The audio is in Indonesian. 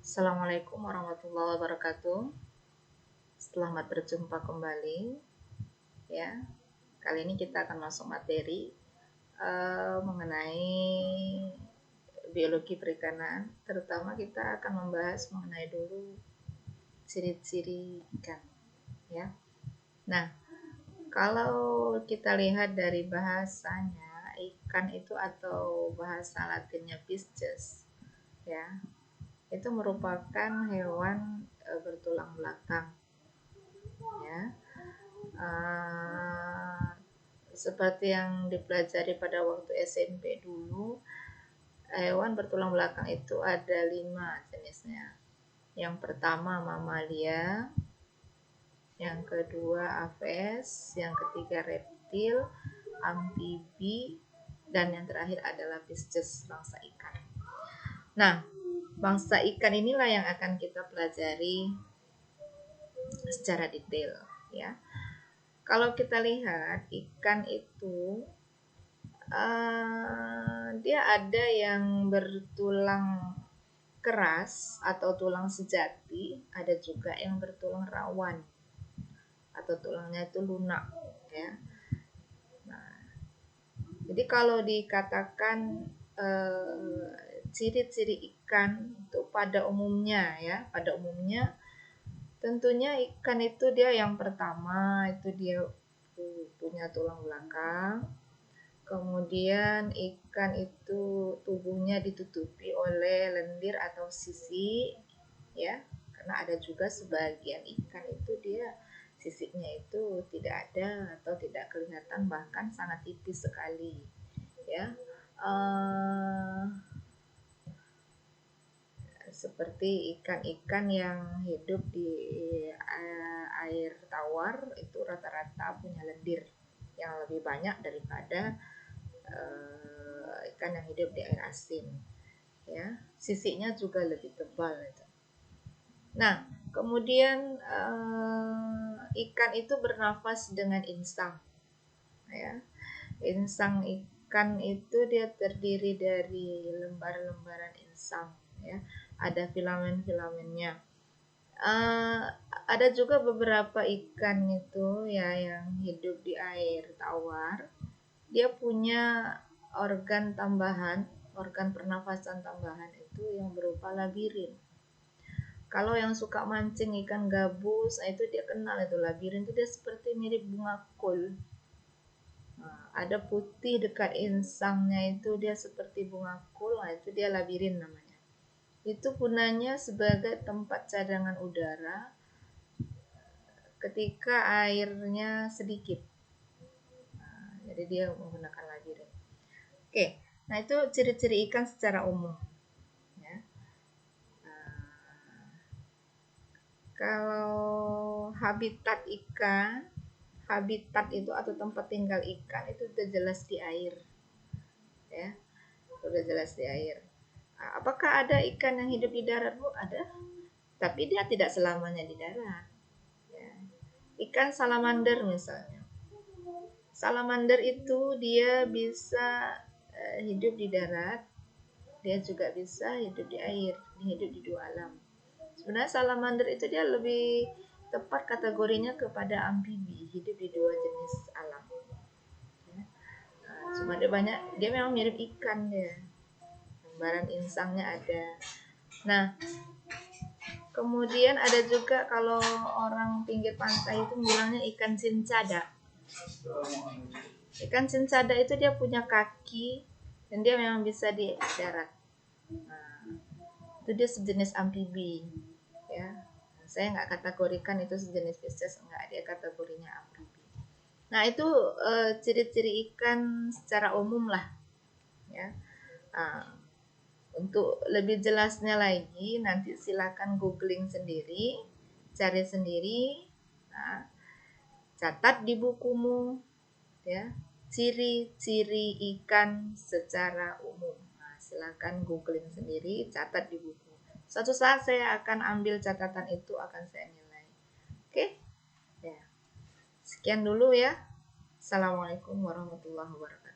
Assalamualaikum warahmatullahi wabarakatuh. Selamat berjumpa kembali. Ya, kali ini kita akan masuk materi mengenai biologi perikanan. Terutama kita akan membahas mengenai dulu ciri-ciri ikan. Ya, nah kalau kita lihat dari bahasanya, ikan itu atau bahasa Latinnya Pisces, ya, itu merupakan hewan bertulang belakang, ya. Seperti yang dipelajari pada waktu SMP dulu, hewan bertulang belakang itu ada 5 jenisnya. Yang pertama mamalia, yang kedua aves, yang ketiga reptil, amfibi, dan yang terakhir adalah Pisces, bangsa ikan. Nah, bangsa ikan inilah yang akan kita pelajari secara detail, ya. Kalau kita lihat ikan itu dia ada yang bertulang keras atau tulang sejati, ada juga yang bertulang rawan atau tulangnya itu lunak, ya. Nah, jadi kalau dikatakan ciri-ciri ikan itu pada umumnya, ya, pada umumnya tentunya ikan itu dia yang pertama itu dia punya tulang belakang. Kemudian ikan itu tubuhnya ditutupi oleh lendir atau sisi, ya, karena ada juga sebagian ikan itu dia sisinya itu tidak ada atau tidak kelihatan, bahkan sangat tipis sekali, ya. Seperti ikan-ikan yang hidup di air tawar itu rata-rata punya lendir yang lebih banyak daripada ikan yang hidup di air asin, ya. Sisinya juga lebih tebal itu. Nah, kemudian ikan itu bernafas dengan insang, ya. Insang ikan itu dia terdiri dari lembar-lembaran insang, ya. Ada filamen-filamennya. Ada juga beberapa ikan itu, ya, yang hidup di air tawar. Dia punya organ tambahan, organ pernafasan tambahan itu yang berupa labirin. Kalau yang suka mancing ikan gabus, itu dia kenal itu labirin itu dia seperti mirip bunga kol. Nah, ada putih dekat insangnya itu dia seperti bunga kol, itu dia labirin namanya. Itu gunanya sebagai tempat cadangan udara ketika airnya sedikit. Nah, jadi dia menggunakan labirin. Oke, nah itu ciri-ciri ikan secara umum, ya. Kalau habitat ikan, habitat itu atau tempat tinggal ikan itu sudah jelas di air, ya, sudah jelas di air. Apakah ada ikan yang hidup di darat, Bu? Ada, tapi dia tidak selamanya di darat, ya. Ikan salamander misalnya, salamander itu dia bisa hidup di darat, dia juga bisa hidup di air, hidup di dua alam. Sebenarnya salamander itu dia lebih tepat kategorinya kepada amfibi, hidup di dua jenis alam, ya. Cuma dia memang mirip ikan, dia lembaran insangnya ada. Nah, kemudian ada juga kalau orang pinggir pantai itu bilangnya ikan cincada. Ikan cincada itu dia punya kaki dan dia memang bisa di darat. Nah, itu dia sejenis amfibi, ya. Saya nggak kategorikan itu sejenis Pisces, enggak, dia kategorinya amfibi. Nah, itu ciri-ciri ikan secara umum lah, ya. Untuk lebih jelasnya lagi nanti silakan googling sendiri, cari sendiri, catat di bukumu, ya, ciri-ciri ikan secara umum. Silakan googling sendiri, catat di buku. Suatu saat saya akan ambil catatan itu, akan saya nilai. Oke, ya. Sekian dulu, ya. Assalamualaikum warahmatullahi wabarakatuh.